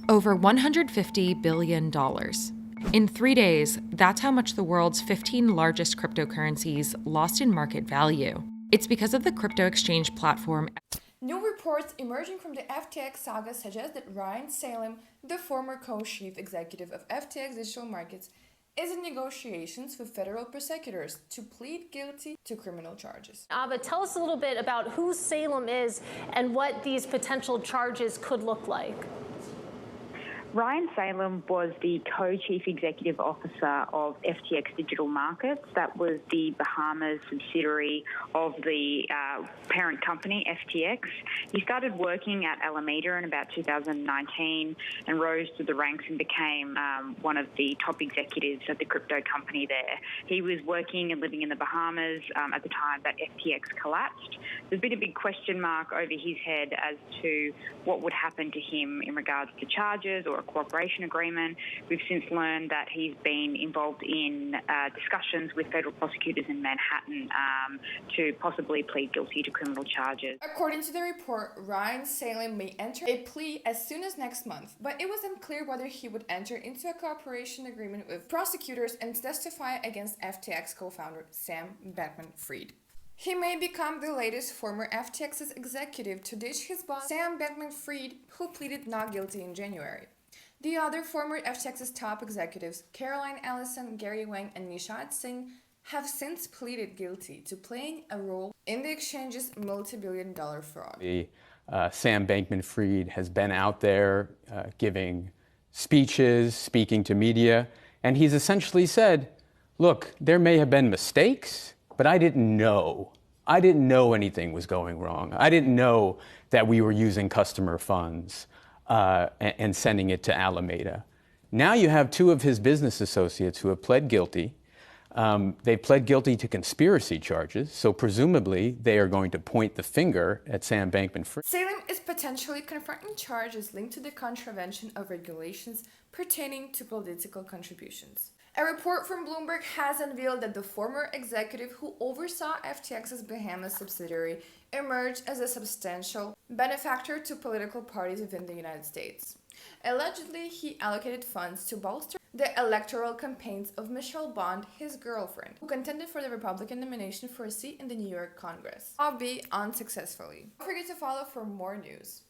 Over $150 billion. In 3 days, that's how much the world's 15 largest cryptocurrencies lost in market value. It's because of the crypto exchange platform. New reports emerging from the FTX saga suggest that Ryan Salem, the former co-chief executive of FTX Digital Markets, is in negotiations with federal prosecutors to plead guilty to criminal charges. Ava, tell us a little bit about who Salem is and what these potential charges could look like. Ryan Salem was the co-chief executive officer of FTX Digital Markets. That was the Bahamas subsidiary of the parent company, FTX. He started working at Alameda in about 2019 and rose through the ranks and became one of the top executives at the crypto company there. He was working and living in the Bahamas at the time that FTX collapsed. There's been a big question mark over his head as to what would happen to him in regards to charges or a cooperation agreement. We've since learned that he's been involved in discussions with federal prosecutors in Manhattan to possibly plead guilty to criminal charges. According to the report, Ryan Salem may enter a plea as soon as next month, but it was unclear whether he would enter into a cooperation agreement with prosecutors and testify against FTX co-founder Sam Bankman-Fried. He may become the latest former FTX's executive to ditch his boss Sam Bankman-Fried, who pleaded not guilty in January. The other former FTX's top executives, Caroline Ellison, Gary Wang, and Nishad Singh, have since pleaded guilty to playing a role in the exchange's multi-billion-dollar fraud. Sam Bankman-Fried has been out there giving speeches, speaking to media, and he's essentially said, look, there may have been mistakes, but I didn't know. I didn't know anything was going wrong. I didn't know that we were using customer funds and sending it to Alameda. Now you have two of his business associates who have pled guilty. They pled guilty to conspiracy charges, so presumably they are going to point the finger at Sam Bankman-Fried. Salem is potentially confronting charges linked to the contravention of regulations pertaining to political contributions. A report from Bloomberg has unveiled that the former executive who oversaw FTX's Bahamas subsidiary emerged as a substantial benefactor to political parties within the United States. Allegedly, he allocated funds to bolster the electoral campaigns of Michelle Bond, his girlfriend, who contended for the Republican nomination for a seat in the New York Congress, albeit unsuccessfully. Don't forget to follow for more news.